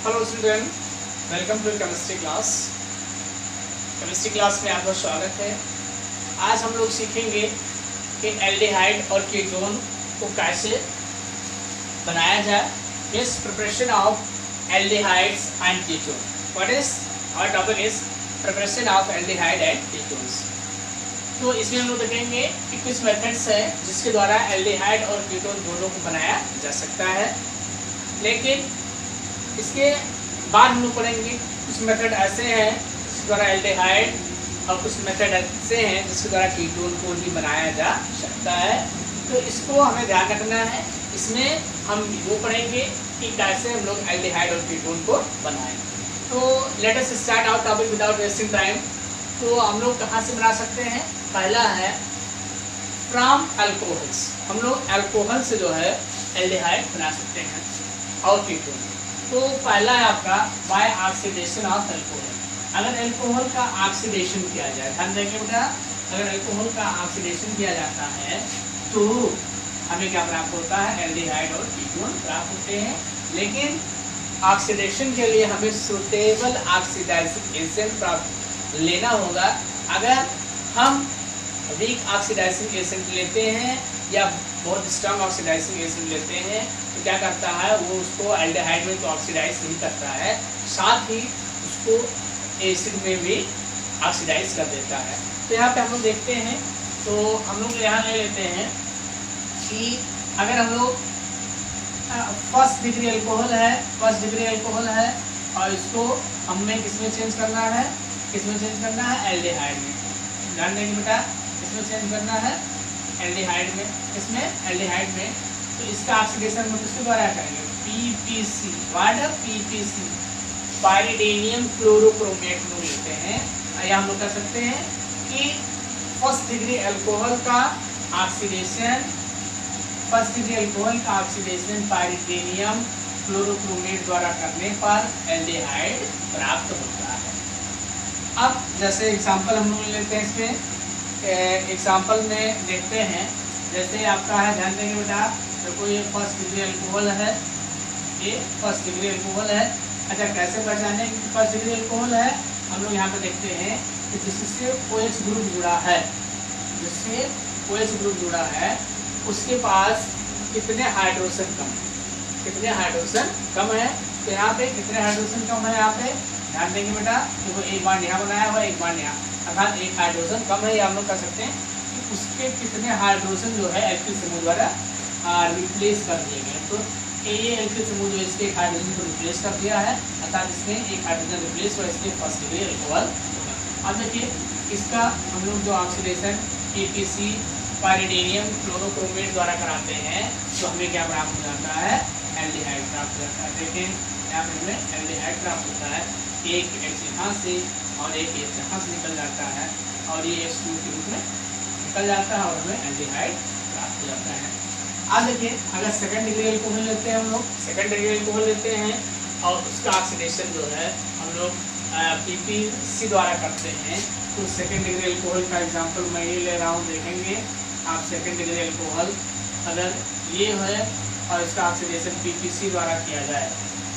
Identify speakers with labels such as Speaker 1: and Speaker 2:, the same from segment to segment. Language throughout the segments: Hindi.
Speaker 1: Hello student, welcome to chemistry class. Chemistry class में आपका स्वागत है। आज हम लोग सीखेंगे कि एल्डिहाइड और कीटोन को कैसे बनाया जाए। Yes, preparation of aldehydes and ketone. What is our topic is preparation of aldehyde and ketones. तो इसमें हम लोग देखेंगे कि कुछ मेथड्स हैं जिसके द्वारा एल्डिहाइड और कीटोन दोनों को बनाया जा सकता है, लेकिन इसके बाद हम लोग पढ़ेंगे कुछ मेथड ऐसे हैं जिसके द्वारा एल्डिहाइड और कुछ मेथड ऐसे हैं जिसके द्वारा कीटोन को भी बनाया जा सकता है। तो इसको हमें ध्यान रखना है। इसमें हम वो पढ़ेंगे कि कैसे हम लोग एल्डिहाइड और कीटोन को बनाएं। तो let us start our topic without wasting time. तो हम लोग कहाँ से बना सकते हैं? पहला है फ्रॉम अल्कोहल्स। हम लोग अल्कोहल से जो है एल्डिहाइड बना सकते हैं और कीटोन। तो पहला है आपका बाय ऑक्सीडेशन ऑफ अल्कोहल। अगर अल्कोहल का ऑक्सीडेशन किया जाए, ध्यान देंगे बेटा, अगर अल्कोहल का ऑक्सीडेशन किया जाता है तो हमें क्या प्राप्त होता है? एल्डिहाइड और कीटोन प्राप्त होते हैं। लेकिन ऑक्सीडेशन के लिए हमें सुटेबल ऑक्सीडाइजिंग एजेंट प्राप्त लेना होगा। अगर हम वीक ऑक्सीडाइजिंग एजेंट लेते हैं या बहुत स्ट्रॉन्ग ऑक्सीडाइजिंग एजेंट लेते हैं तो क्या करता है, वो उसको एल्डिहाइड में तो ऑक्सीडाइज नहीं करता है, साथ ही उसको एसिड में भी ऑक्सीडाइज कर देता है। तो यहाँ पे हम लोग देखते हैं, तो हम लोग यहाँ ले लेते हैं कि अगर हम लोग फर्स्ट डिग्री अल्कोहल है और इसको हमें किसमें चेंज करना है? एल्डिहाइड में। ध्यान देंगे बेटा, किसमें चेंज करना है? एल्डिहाइड में। किसमें? एल्डिहाइड में। तो इसका ऑक्सीडेशन हम किसके द्वारा करेंगे? पीपीसी। व्हाट है पीपीसी? पाइरिडीनियम क्लोरोक्रोमेट में लेते हैं। या हम लोग कर सकते हैं कि फर्स्ट डिग्री अल्कोहल का ऑक्सीडेशन पाइरिडीनियम क्लोरोक्रोमेट द्वारा करने पर एल्डिहाइड प्राप्त होता है। अब जैसे एग्जांपल हम लोग लेते हैं, इसमें एग्जांपल में देखते हैं। जैसे आपका है, ध्यान देंगे बेटा, देखो ये फर्स्ट डिग्री अल्कोहल है, अच्छा कैसे पहचाने कि फर्स्ट डिग्री अल्कोहल है? हम लोग यहाँ पे देखते हैं कि जिससे OH ग्रुप जुड़ा है उसके पास कितने हाइड्रोजन कम है। तो यहाँ पे कितने हाइड्रोजन कम है? यहाँ पे ध्यान देंगे बेटा, देखो एक बार यहाँ बनाया हुआ, एक बार यहाँ, अर्थात एक हाइड्रोजन कम है। या हम लोग कर सकते हैं कि उसके कितने हाइड्रोजन जो है एल्किल समूह द्वारा रिप्लेस कर दिए गए। तो ये एल्किल समूह जो इसके एक हाइड्रोजन को रिप्लेस कर दिया है, अर्थात इसमें एक हाइड्रोजन रिप्लेस हुआ, इसलिए फर्स्ट डिग्री अल्कोहल होगा। अब देखिए इसका हम लोग जो ऑक्सीडेशन पीपीसी पाइरिडीनियम क्लोरोक्रोमेट द्वारा कराते हैं तो हमें क्या प्राप्त हो जाता है? एल्डिहाइड प्राप्त हो जाता है। देखें यहाँ पे हमें एल्डिहाइड प्राप्त होता है। एक H यहाँ से और एक H यहाँ से निकल जाता है और ये H2 के रूप में निकल जाता है और हमें एल्डिहाइड प्राप्त हो जाता है। अब देखिए, अगर सेकंड डिग्री अल्कोहल लेते हैं, हम लोग सेकंड डिग्री अल्कोहल लेते हैं और उसका ऑक्सीडेशन जो है हम लोग पीपीसी द्वारा करते हैं। तो सेकंड डिग्री अल्कोहल का एग्जांपल मैं ये ले रहा हूँ। देखेंगे आप, सेकंड डिग्री अल्कोहल अगर ये है और इसका ऑक्सीडेशन पीपीसी द्वारा किया जाए,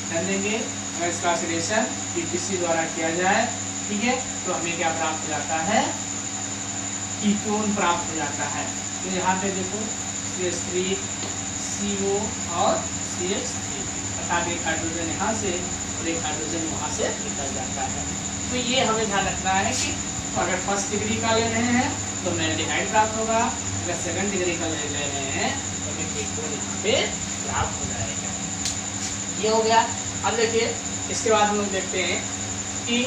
Speaker 1: ध्यान देंगे, अगर इसका ऑक्सीडेशन पीपीसी द्वारा किया जाए, ठीक है, तो हमें क्या प्राप्त हो जाता है? कीटोन प्राप्त हो जाता है। तो यहाँ पे देखो CH3 CO और CH3, अर्थात एक हाइड्रोजन यहाँ से और एक हाइड्रोजन वहाँ से निकल जाता है। तो ये हमें ध्यान रखना है कि अगर फर्स्ट डिग्री का ले रहे हैं तो हमें एल्डिहाइड प्राप्त होगा, अगर सेकंड डिग्री का ले रहे हैं तो हमें कीटोन यहाँ पे प्राप्त हो जाएगा। ये हो गया। अब देखिए इसके बाद हम लोग देखते हैं कि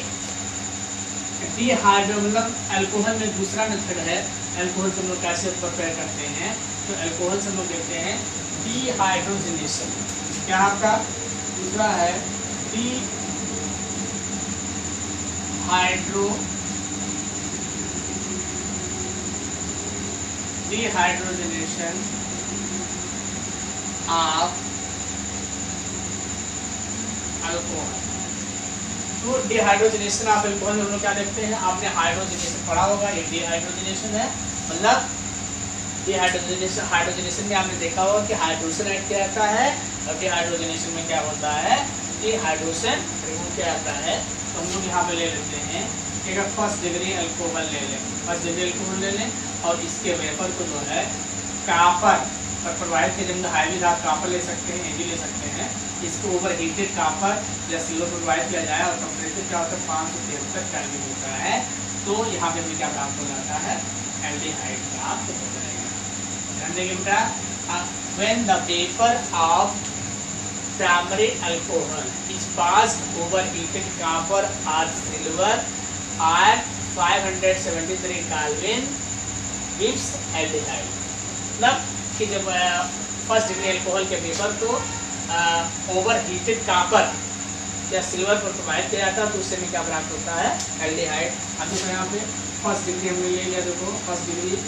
Speaker 1: डीहाइड्रो, मतलब अल्कोहल में दूसरा मेथड है। अल्कोहल से हम लोग कैसे प्रिपेयर करते हैं? तो अल्कोहल से हम लोग देखते हैं डीहाइड्रोजनेशन। क्या आपका दूसरा है? Dehydrogenation of alcohol. तो डिहाइड्रोजनेशन ऑफ अल्कोहल में हम लोग क्या देखते हैं? आपने हाइड्रोजनेशन पढ़ा होगा, ये डिहाइड्रोजनेशन है। मतलब हाइड्रोजनेशन में आपने देखा होगा कि हाइड्रोजन ऐड किया जाता है और डिहाइड्रोजनेशन में क्या होता है? ये हाइड्रोजन रिमूव किया जाता है। तो हम लोग यहाँ पे ले लेते हैं कि अगर फर्स्ट डिग्री अल्कोहल ले लें, फर्स्ट डिग्री अल्कोहल ले लें और इसके वेपर को जो है कापर पर प्रवाहित के जब हाईवी धातु कापर ले सकते हैं, एजी ले सकते हैं। इसको ओवर हीटेड कापर या सिल्वर पर प्रवाहित किया जाए और टेम्परेचर क्या होता है 573 केल्विन होता है। तो यहाँ पे हमें क्या प्राप्त हो जाता है, एल्डिहाइड प्राप्त हो जाएगा। ध्यान देंगे बेटा, when the vapour of primary alcohol is passed over heated copper और silver at 573 kelvin gives aldehyde. मतलब कि जब फर्स्ट डिग्री अल्कोहल के वेपर को ओवर हीटेड कापर या सिल्वर पर प्रवाहित किया जाता है तो उससे में क्या प्राप्त होता है, एल्डिहाइड। अब देखो यहाँ पे फर्स्ट डिग्री हमने ले लिया। देखो फर्स्ट डिग्री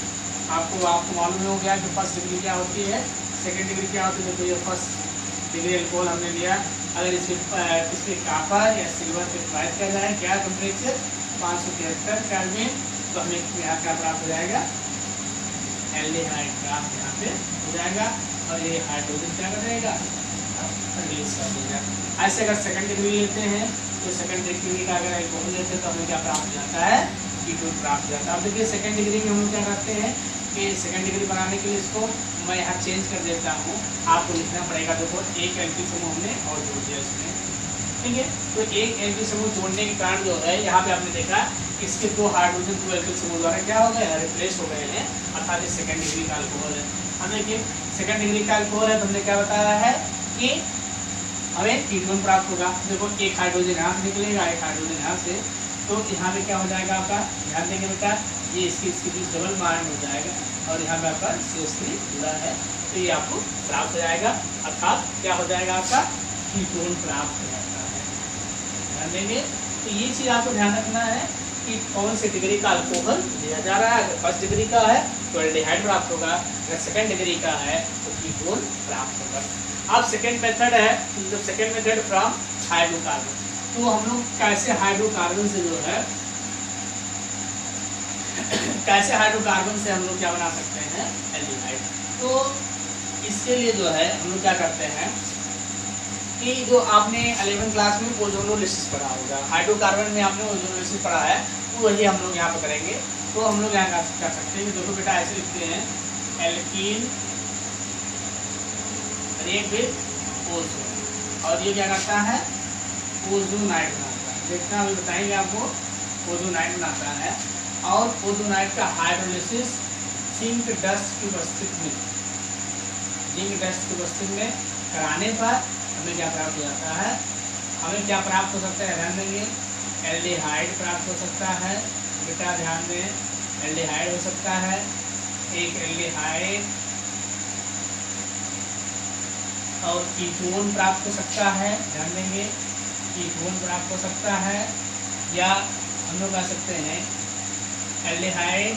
Speaker 1: आपको मालूम हो गया कि फर्स्ट डिग्री क्या होती है, सेकेंड डिग्री क्या होती है। देखो ये फर्स्ट डिग्री अल्कोहल हमने लिया, अगर इसमें कापर या सिल्वर पर प्रवाहित किया जाए क्या टेम्परेचर 573 केल्विन, तो हमें यहाँ क्या प्राप्त हो जाएगा, एल्डिहाइड प्राप्त यहाँ पे हो जाएगा। और ये हाइड्रोजन क्या कर देगा, रिलीज कर देगा। ऐसे अगर सेकंड डिग्री लेते हैं तो सेकंड डिग्री का अगर अल्कोहल लेते हैं तो हमें क्या प्राप्त हो जाता है, कीटोन प्राप्त हो जाता है। अब देखिए सेकंड डिग्री में हम क्या करते हैं कि सेकंड डिग्री बनाने के लिए इसको मैं यहाँ चेंज कर देता हूँ, आपको लिखना पड़ेगा। देखो एक एल्किल समूह हमने और जोड़ दिया इसमें, ठीक है। तो एक एल्किल समूह जोड़ने के कारण जो है यहाँ पे आपने देखा इसके दो हाइड्रोजन दो एल्किल समूह द्वारा क्या हो गए, रिप्लेस हो गए हैं, अर्थात ये सेकंड डिग्री का अल्कोहल है। हम देखिए सेकंड डिग्री का अल्कोहल है तो हमने क्या बताया है कि हमें कीटोन प्राप्त होगा। देखो एक हाइड्रोजन यहाँ से निकलेगा, एक हाइड्रोजन यहाँ से, तो यहाँ पे क्या हो जाएगा आपका, ध्यान देंगे बेटा, ये इसके बीच डबल बॉन्ड हो जाएगा और यहाँ पे आपका CH3 जुड़ा है, तो ये आपको प्राप्त हो जाएगा, अर्थात क्या हो जाएगा आपका कीटोन प्राप्त हो जाता है। ध्यान देंगे, तो ये चीज़ आपको ध्यान रखना है कि कौन सी डिग्री का अल्कोहल लिया जा रहा है। अगर फर्स्ट डिग्री का है तो एल्डिहाइड प्राप्त होगा, अगर सेकंड डिग्री का है तो कीटोन प्राप्त होगा। अब सेकंड मेथड है, मतलब सेकंड मेथड फ्रॉम हाइड्रोकार्बन। तो हम लोग कैसे हाइड्रोकार्बन से जो है कैसे हाइड्रोकार्बन से हम लोग क्या बना सकते हैं, एल्डिहाइड। तो इसके लिए जो है हम लोग क्या करते हैं कि जो आपने 11वीं क्लास में ओजोनोलिसिस पढ़ा होगा, हाइड्रोकार्बन में आपने ओजोनोलिसिस पढ़ा है, तो वही हम लोग यहाँ पर करेंगे। तो हम लोग यहाँ कर सकते हैं, देखो बेटा ऐसे लिखते हैं, एल्कीन रिएक्ट विद ओजोन, और ये क्या करता है, ओजोनाइड बनाता है। देखना अभी बताएंगे आपको, ओजोनाइड बनाता है। और ओजोनाइड का हाइड्रोलिसिस जिंक डस्ट की उपस्थिति में, जिंक डस्ट की उपस्थिति में कराने पर हमें क्या प्राप्त हो जाता है, हमें क्या प्राप्त हो सकता है, ध्यान देंगे, एल्डिहाइड प्राप्त हो सकता है। बेटा ध्यान दें, एल्डिहाइड हो सकता है, एक एल्डिहाइड, और कीटोन प्राप्त हो सकता है। ध्यान देंगे, कीटोन प्राप्त हो सकता है, या हम लोग कह सकते हैं एल्डिहाइड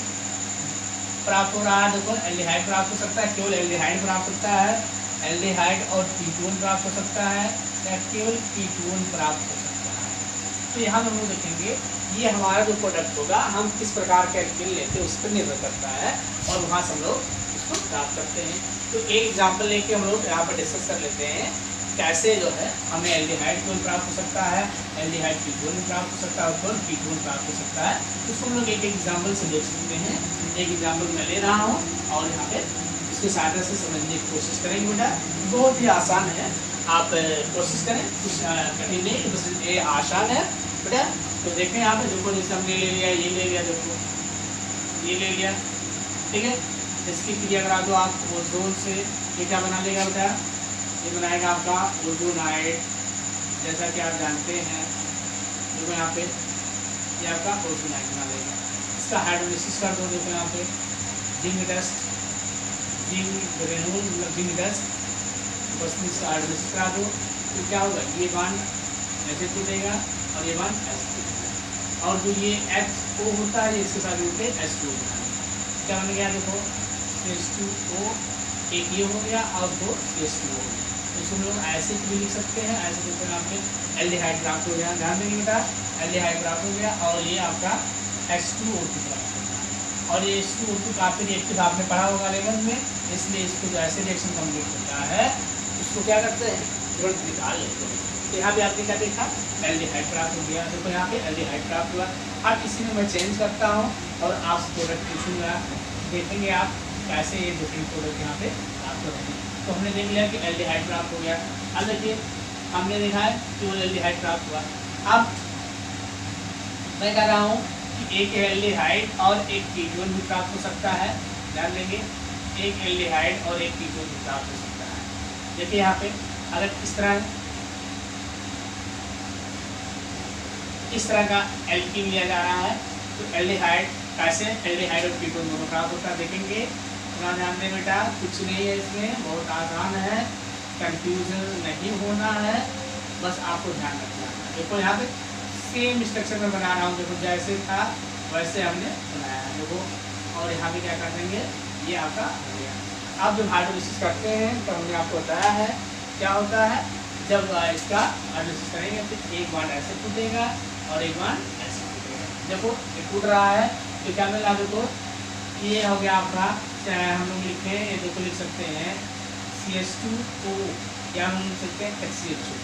Speaker 1: प्राप्त हो रहा है। देखो एल्डिहाइड प्राप्त हो सकता है, केवल एल्डिहाइड प्राप्त होता है, एल्डिहाइड और कीटोन प्राप्त हो सकता है, या केवल कीटोन प्राप्त हो सकता है। तो यहाँ हम लोग देखेंगे ये हमारा जो प्रोडक्ट होगा हम किस प्रकार के एल्किन लेते हैं उस पर निर्भर करता है, और वहाँ से हम लोग उसको प्राप्त करते हैं। तो एक एग्जाम्पल लेके हम लोग यहाँ पर डिस्कस कर लेते हैं कैसे जो है हमें एल्डिहाइड कीटोन प्राप्त हो सकता है, एल्डिहाइड कीटोन प्राप्त हो सकता है, और कीटोन प्राप्त हो सकता है। उसको हम लोग एक एग्जाम्पल से देख सकते हैं। एक एग्जाम्पल मैं ले रहा हूँ और यहाँ पे इसकी सहायता से समझने की कोशिश करेंगे। बेटा बहुत ही आसान है, आप कोशिश करें, कुछ कठिन नहीं, बस ये आसान है बेटा। तो देखें यहाँ पे, देखो जैसे हमने ले लिया, ये ले लिया, देखो ये ले लिया, ठीक है। इसकी क्रिया करा दो आप ओजोन से, ये क्या बना लेगा बेटा, ये बनाएगा आपका ओजोनाइड, जैसा कि आप जानते हैं। देखो यहाँ पे ये आपका ओजोनाइड बना लेगा। इसका हाइड्रोलिसिस कर दो, देखो यहाँ पे जिंक डस्ट, जिंक ग्रेनुल मतलब जिंक डस्ट, बस इसका हाइड्रोलिसिस करा दो, तो क्या होगा, ये बॉन्ड ऐसे टूटेगा और ये बॉन्ड ऐसे टूटेगा, और जो ये HO होता है इसके साथ जुड़ते H2 होता है। क्या बन गया, देखो H2O, एक ये हो गया और दो H2O हो गया। तो इसको हम लोग ऐसे भी लिख सकते हैं, ऐसे देखो यहाँ पे एल्डिहाइड प्राप्त हो गया, ध्यान देंगे बेटा, एल्डिहाइड प्राप्त हो गया, और ये आपका H2O2 प्राप्त होगा। और ये H2O2 काफ़ी रिएक्टिव आपने पढ़ा होगा 11 में, इसलिए इसको जो ऐसे रिएक्शन कम्प्लीट होता है उसको क्या करते हैं, तुरंत निकाल लेते हैं। तो यहाँ पे आपने क्या देखा, एल्डिहाइड प्राप्त हो गया। देखो यहाँ पे एल्डिहाइड प्राप्त हुआ। अब इसी में मैं चेंज करता हूँ और आपसे प्रोडक्ट पूछूंगा, देखेंगे आप कैसे ये डिफरेंट प्रोडक्ट यहाँ पे प्राप्त हो रहे हैं। तो हमने देख लिया कि एल्डिहाइड प्राप्त हो गया। अब देखिए हमने देखा है कि वो एल्डिहाइड प्राप्त हुआ। अब मैं कह रहा हूँ कि एक एल्डिहाइड और एक कीटोन भी प्राप्त हो सकता है। ध्यान देंगे, एक एल्डिहाइड और एक कीटोन भी प्राप्त हो सकता है। देखिए यहाँ पे अगर इस तरह का एल्कीन लिया जा रहा है तो एल्डिहाइड कैसे, एल्डिहाइड और कीटोन दोनों प्राप्त होता है। देखेंगे, थोड़ा ध्यान दें बेटा, कुछ नहीं है इसमें, बहुत आसान है, कंफ्यूजन नहीं होना है, बस आपको ध्यान रखना है। देखो यहाँ पे सेम स्ट्रक्चर में बना रहा हूँ, देखो जैसे था वैसे हमने बनाया है। देखो और यहाँ पे क्या कर देंगे, ये आपका हो गया। आप जब हाइड्रोलिसिस करते हैं तो हमने आपको बताया है क्या होता है, जब इसका हाइड्रोलिसिस करेंगे तो एक बार ऐसे टूटेगा और एक बार ऐसे टूटेगा। देखो ये टूट रहा है तो क्या मिला, देखो ये हो गया आपका, चाहे हम लोग लिखें, ये देखो लिख सकते हैं CH2O या हम लिख सकते हैं HCHO,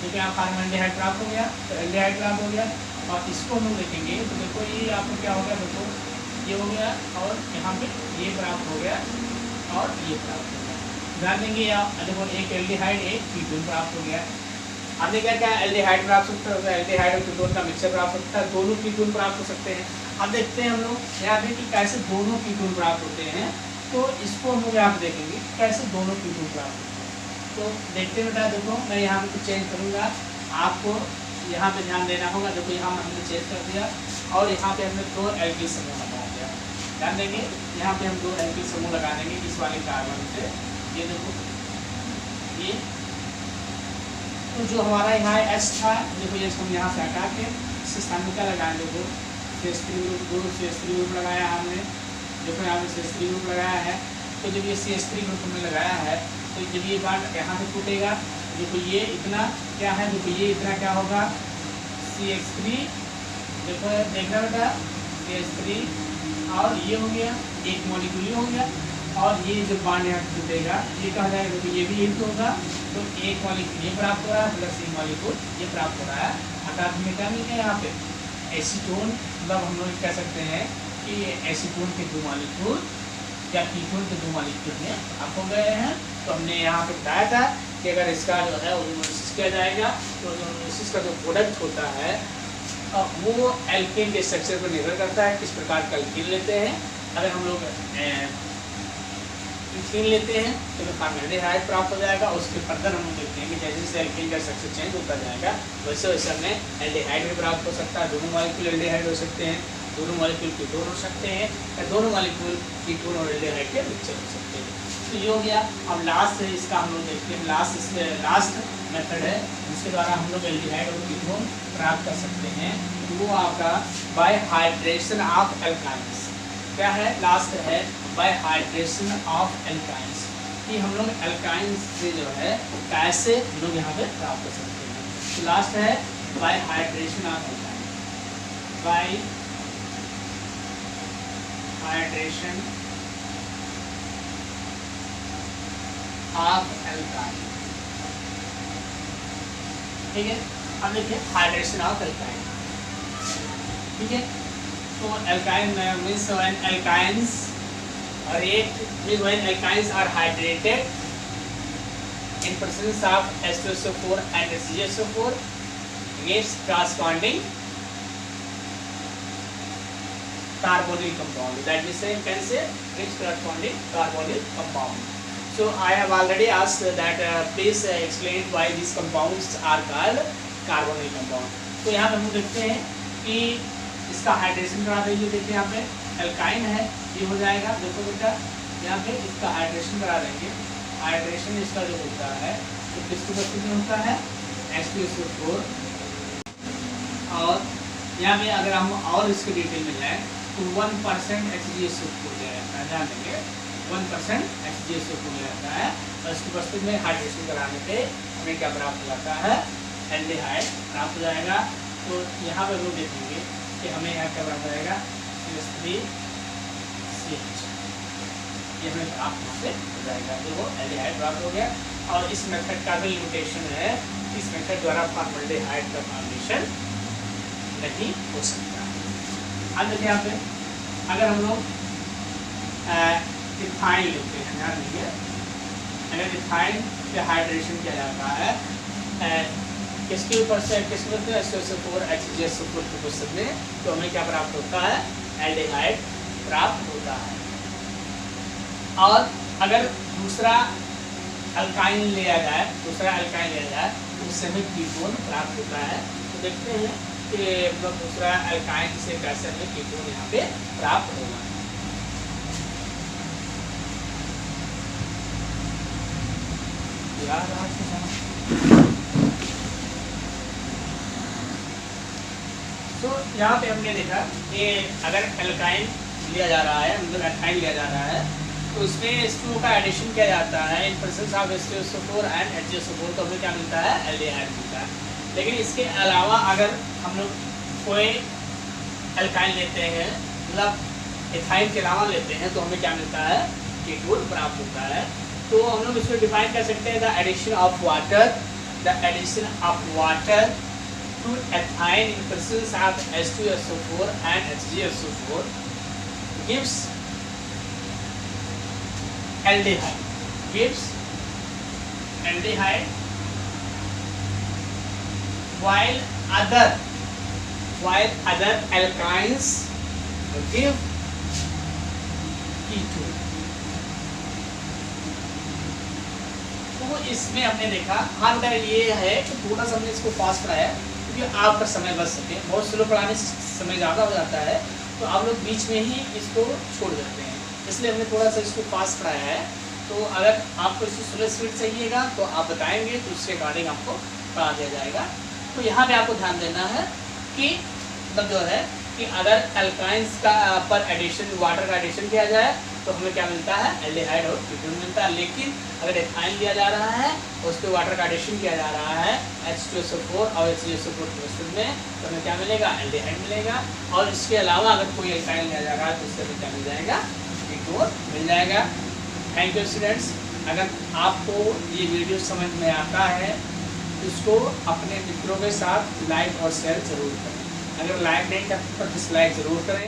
Speaker 1: क्योंकि यहाँ कार्बन एल्डिहाइड प्राप्त हो गया, तो एल्डिहाइड प्राप्त हो गया। और इसको हम लोग देखेंगे तो देखो ये आपको क्या हो गया, देखो ये हो गया और यहाँ पे ये प्राप्त हो गया और ये प्राप्त हो गया। ध्यान देंगे आप, देखो एक एल्डिहाइड एक कीटोन प्राप्त हो गया। हमने क्या क्या एल्डिहाइड प्राप्त होता है, एल्डिहाइड और कीटोन का मिक्सचर प्राप्त होता है, दोनों कीटोन प्राप्त हो सकते हैं। अब देखते हैं हम लोग यहाँ पे कि कैसे दोनों कीटोन प्राप्त होते हैं। तो इसको हम लोग यहाँ पे देखेंगे कैसे दोनों कीटोन प्राप्त होते हैं। तो देखते बेटा, देखो मैं यहाँ पे कुछ चेंज करूँगा, आपको यहाँ पे ध्यान देना होगा। देखो यहाँ हमने चेंज कर दिया और यहाँ पे हमने 2 एल्किल समूह लगा दिया। ध्यान देंगे, यहाँ पे हम 2 एल्किल समूह लगा देंगे इस वाले कार्बन से। ये देखो ये तो जो हमारा यहाँ H था, देखो ये हम यहाँ से हटा के इस स्थान में क्या लगाए, देखो CH3 ग्रुप, 2 CH3 ग्रुप लगाया हमने। देखो यहाँ पे CH3 ग्रुप लगाया है। तो जब ये CH3 ग्रुप हमने लगाया है तो जब ये बात यहाँ पे टूटेगा, देखो ये इतना क्या है, देखो ये इतना क्या होगा CH3, देखो देखना बेटा CH3 और ये हो गया एक मॉलिक्यूल ये हो गया। और ये जब बांड यहाँ टूटेगा ये कहा जाएगा, देखो ये भी एक होगा, तो एक मॉलिक्यूल ये प्राप्त हो रहा है प्लस एक मॉलिक्यूल ये प्राप्त हो रहा है। अर्थात हमें क्या मिल गया यहाँ पे एसीटोन, मतलब हम लोग कह सकते हैं कि एसीटोन के 2 मॉलिक्यूल या कीटोन के 2 मॉलिक्यूल में आप हो गए हैं। तो हमने यहाँ पे बताया था कि अगर इसका जो है ओजोनोलिसिस किया जाएगा तो ओजोनोलिसिस का जो प्रोडक्ट होता है वो एल्केन के स्ट्रक्चर पर निर्भर करता है, किस प्रकार का एल्केन लेते हैं। अगर हम लोग इथीन लेते हैं तो कार्बोहाइड्रेट प्राप्त हो जाएगा। उसके फर्दर हम लोग देखते हैं कि जैसे जैसे एल्केन का स्ट्रक्चर चेंज होता जाएगा वैसे वैसे हमें एल्डिहाइड भी प्राप्त हो सकता है। दोनों मॉलिक्यूल एल्डिहाइड हो सकते हैं, दोनों मॉलिक्यूल कीटोन हो सकते हैं, या दोनों मॉलिक्यूल कीटोन और एल्डिहाइड के मिक्सचर हो सकते हैं। तो ये हो गया। अब लास्ट इसका हम लोग देखते हैं, लास्ट मेथड है जिसके द्वारा हम लोग एल्डिहाइड और कीटोन प्राप्त कर सकते हैं। वो आपका बाय हाइड्रेशन ऑफ एल्काइंस। क्या है, लास्ट है बाय हाइड्रेशन ऑफ एल्काइंस, कि हम लोग एल्काइंस से जो है कैसे हम लोग यहाँ पे प्राप्त कर सकते हैं। तो लास्ट है bye hydration of alkyne, bye hydration of alkyne. ठीक है, अब देखिए हाइड्रेशन ऑफ एल्काइन। ठीक है, तो alkyne means when alkynes react when alkynes are hydrated in presence of H2SO4 and CH4 gives corresponding carbonyl compound. That means you can say gives corresponding carbonyl compound. So I have already asked that please explain why these compounds are called carbonyl compound. तो यहाँ पे हम देखते हैं कि इसका हाइड्रेशन करा देंगे। देखिए यहाँ पे एल्काइन है, ये हो जाएगा। देखो बेटा यहाँ पे इसका हाइड्रेशन करा देंगे। हाइड्रेशन इसका जो होता है तो किसकी उपस्थिति में होता है H2SO4। और यहाँ पे अगर हम और इसके डिटेल में जाए तो 1% HgSO4 हो जाएगा। ध्यान देंगे 1% HgSO4 हो जाता है और इसकी उपस्थिति में हाइड्रेशन कराने पे हमें क्या प्राप्त हो जाता है, एल्डिहाइड प्राप्त हो जाएगा। तो यहाँ पर लोग देखेंगे कि हमें यहाँ क्या प्राप्त हो जाएगा CH3CH, ये हमें प्राप्त से हो जाएगा। देखो एल्डिहाइड प्राप्त हो गया और इस मेथड का भी लिमिटेशन है, इस मेथड द्वारा फॉर्मल्डिहाइड का फॉर्मेशन नहीं हो सकता। अब देखिए यहाँ पे अगर हम लोग इथाइन लेते हैं, ध्यान दीजिए, अगर इथाइन पे हाइड्रेशन किया जाता है किसके ऊपर से, किसके ऊपर SO4 HCl के पुस्तक में, तो हमें क्या प्राप्त होता है, एल्डिहाइड प्राप्त होता है। और अगर दूसरा अल्काइन लिया जाए, तो उससे हमें कीटोन प्राप्त होता है। तो देखते हैं कि दूसरा अल्काइन से कैसे हमें कीटोन यहाँ पे प्राप्त होगा। तो यहाँ पे हमने देखा कि अगर एल्काइन लिया जा रहा है, मतलब एथाइन लिया जा रहा है, तो उसमें H2O का एडिशन किया जाता है in presence of SO4 and HCl, तो हमें क्या मिलता है, एल्डिहाइड मिलता है। लेकिन इसके अलावा अगर हम लोग कोई एल्काइन लेते हैं, मतलब एथाइन के अलावा लेते हैं, तो हमें क्या मिलता है, कीटोन प्राप्त होता है। तो हम लोग इसको डिफाइन कर सकते हैं, the addition of water to ethine in presence of H2SO4 and HgSO4 gives aldehyde, while other alkynes give ketone। तो इसमें हमने देखा, हाँ बेटा ये है कि थोड़ा सा हमने इसको फास्ट कराया क्योंकि आपका समय बच सके। बहुत स्लो पढ़ाने से समय ज़्यादा हो जाता है, तो आप लोग बीच में ही इसको छोड़ देते हैं, इसलिए हमने थोड़ा सा इसको फास्ट पढ़ाया है। तो अगर आपको इसको स्लो स्पीड चाहिएगा तो आप बताएंगे, तो उसके अकॉर्डिंग आपको पढ़ा दिया जाएगा। तो यहाँ पे आपको ध्यान देना है कि मतलब जो है कि अगर अल्काइंस का पर एडिशन, वाटर का एडिशन किया जाए, तो हमें क्या मिलता है, एल्डिहाइड और कीटोन मिलता है। लेकिन अगर एथाइन लिया जा रहा है, उस पर वाटर का एडिशन किया जा रहा है H2SO4 और HgSO4 के मिश्रण में, तो हमें क्या मिलेगा, एल्डिहाइड मिलेगा। और इसके अलावा अगर कोई एल्काइन लिया जा रहा है, तो उससे हमें क्या मिल जाएगा, कीटोन मिल जाएगा। Thank you students. अगर आपको ये वीडियो समझ में आता है, इसको अपने मित्रों के साथ लाइक और शेयर जरूर करें। अगर लाइक नहीं करते तो डिसलाइक जरूर करें।